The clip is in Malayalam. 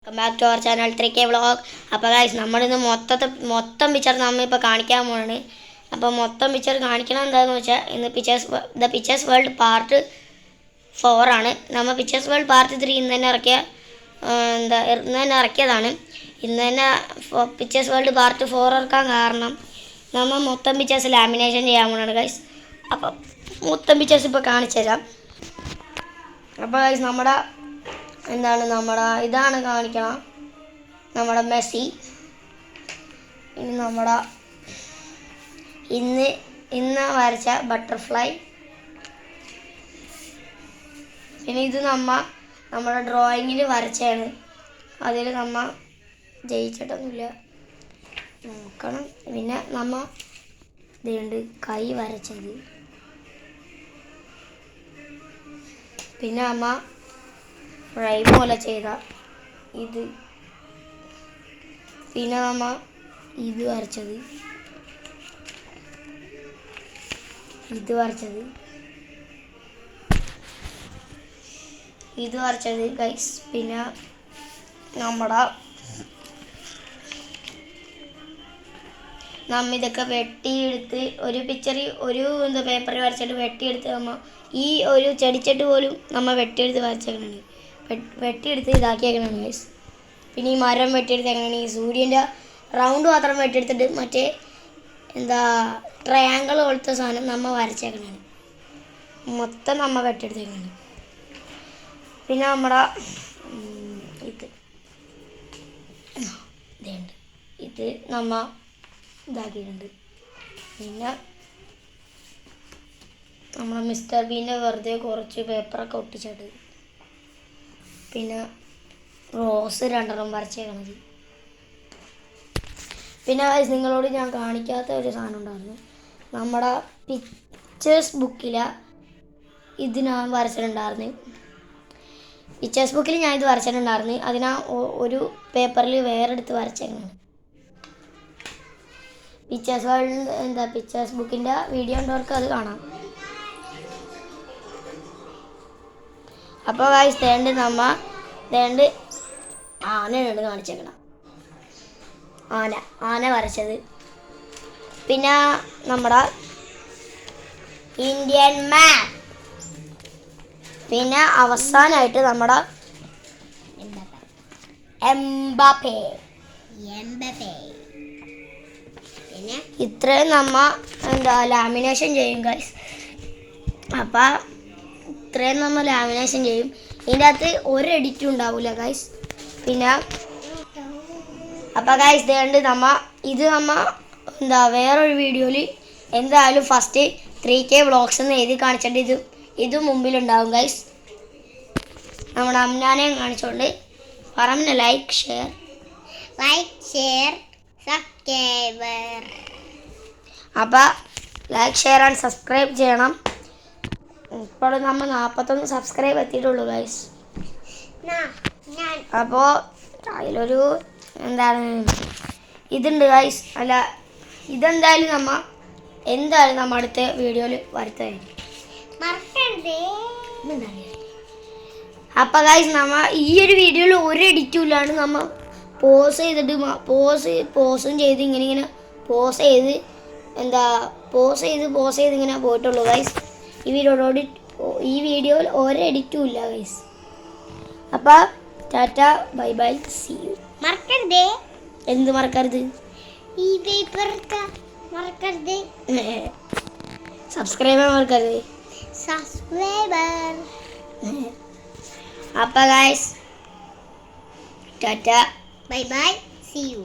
Welcome back to our channel 3K vlog. അപ്പോൾ ഗൈസ് നമ്മളിന്ന് മൊത്തം പിക്ചർ നമ്മളിപ്പോൾ കാണിക്കാൻ പോവാണ്. അപ്പോൾ മൊത്തം പിക്ചർ കാണിക്കണം എന്താണെന്ന് വെച്ചാൽ ഇന്ന് പിക്ചേഴ്സ് വേൾഡ് പാർട്ട് 4 ആണ്. നമ്മൾ പിക്ചേഴ്സ് വേൾഡ് പാർട്ട് 3 ഇന്ന് തന്നെ ഇറക്കിയതാണ്. ഇന്ന് തന്നെ പിക്ചേഴ്സ് വേൾഡ് പാർട്ട് 4 ഇറക്കാൻ കാരണം നമ്മൾ മൊത്തം പിക്ചേഴ്സ് ലാമിനേഷൻ ചെയ്യാൻ പോവാണ് ഗൈസ്. അപ്പോൾ മൊത്തം പിക്ചേഴ്സ് ഇപ്പോൾ കാണിച്ചു തരാം. അപ്പോൾ ഗൈസ് ഇതാണ് കാണിക്കണം, നമ്മുടെ മെസ്സി. ഇനി ഇന്ന് വരച്ച ബട്ടർഫ്ലൈ. പിന്നെ ഇത് നമ്മുടെ ഡ്രോയിങ്ങിൽ വരച്ചാണ്. അതിൽ ജയിച്ചിട്ടൊന്നുമില്ല, നോക്കണം. പിന്നെ ഇതുണ്ട് കൈ വരച്ചത്. പിന്നെ ഫ്രൈ പോലെ ചെയ്ത ഇത്. പിന്നെ ഇത് വരച്ചത് ഗൈസ്. പിന്നെ ഇതൊക്കെ വെട്ടിയെടുത്ത് ഒരു പേപ്പറിൽ വരച്ചിട്ട് വെട്ടിയെടുത്ത് ഈ ഒരു ചെടിച്ചട്ടി പോലും വെട്ടിയെടുത്ത് വരച്ചേക്കണാണ്, വെട്ടിയെടുത്ത് ഇതാക്കിയേക്കണാണ് ഗൈസ്. പിന്നെ ഈ മരം വെട്ടിയെടുത്ത് എങ്ങനെയാണ് ഈ സൂര്യൻ്റെ റൗണ്ട് മാത്രം വെട്ടിയെടുത്തിട്ട് മറ്റേ ട്രയാങ്കിൾ പോലത്തെ സാധനം വരച്ചേക്കണാണ്, മൊത്തം വെട്ടിയെടുത്തേക്കാണ്. പിന്നെ ഇത് ഇതാക്കിയിട്ടുണ്ട്. പിന്നെ മിസ്റ്റർ ബീൻ്റെ വെറുതെ കുറച്ച് പേപ്പറൊക്കെ ഒട്ടിച്ചിട്ട്. പിന്നെ റോസ് 2 വരച്ചേക്കണത്. പിന്നെ നിങ്ങളോട് ഞാൻ കാണിക്കാത്ത ഒരു സാധനം ഉണ്ടായിരുന്നു. നമ്മുടെ പിക്ചേഴ്സ് ബുക്കിൽ ഇത് ഞാൻ വരച്ചിട്ടുണ്ടായിരുന്നു. പിക്ചേഴ്സ് ബുക്കിൽ ഞാൻ ഇത് വരച്ചിട്ടുണ്ടായിരുന്നു. ഒരു പേപ്പറിൽ വേറെ എടുത്ത് വരച്ചേക്കണാണ്. പിക്ചേഴ്സ് ബുക്കിൻ്റെ വീഡിയോ ഉണ്ടവർക്ക് അത് കാണാം. അപ്പോൾ ഗൈസ് ആനയാണ് കാണിച്ചേക്കണം, ആന വരച്ചത്. പിന്നെ നമ്മുടെ ഇന്ത്യൻ മാപ്പ്. പിന്നെ അവസാനമായിട്ട് നമ്മുടെ എംബാപ്പേ. പിന്നെ ഇത്രയും ലാമിനേഷൻ ചെയ്യും ഗൈസ്. അപ്പം ഇത്രയും ലാമിനേഷൻ ചെയ്യും. ഇതിൻ്റെ അകത്ത് ഒരു എഡിറ്റും ഉണ്ടാവില്ല ഗൈസ്. പിന്നെ അപ്പം ഗൈസ് ഇത് വേറൊരു വീഡിയോയിൽ എന്തായാലും ഫസ്റ്റ് 3K വ്ളോഗ്സ് എന്ന് എഴുതി കാണിച്ചിട്ട് ഇത് മുമ്പിലുണ്ടാവും ഗൈസ്. നമ്മുടെ അമ്നാനെയും കാണിച്ചുകൊണ്ട് പറഞ്ഞ ലൈക്ക് ഷെയർ സബ്സ്ക്രൈബർ. അപ്പം ലൈക്ക് ഷെയർ ആൻഡ് സബ്സ്ക്രൈബ് ചെയ്യണം. ഇപ്പോൾ 41 സബ്സ്ക്രൈബ് എത്തിയിട്ടുള്ളൂ ഗൈസ്. അപ്പോൾ അതിലൊരു ഇതുണ്ട് ഗൈസ്. ഇതെന്തായാലും അടുത്ത വീഡിയോയിൽ വരുത്തായിരിക്കും. അപ്പം ഗൈസ് ഈ ഒരു വീഡിയോയിൽ ഒരു എഡിറ്റും ഇല്ലാണ്ട് പോസ് ചെയ്ത് ഇങ്ങനെ പോസ് ചെയ്ത് ഇങ്ങനെ പോയിട്ടുള്ളൂ ഗൈസ്. ഈ വീഡിയോയിൽ ഒരു എഡിറ്റും ഇല്ല ഗൈസ്. അപ്പം tata, bye bye, see you. എന്ത് മറക്കരുത്? സബ്സ്ക്രൈബർ മറക്കരുത്. അപ്പം guys tata, bye bye, see U.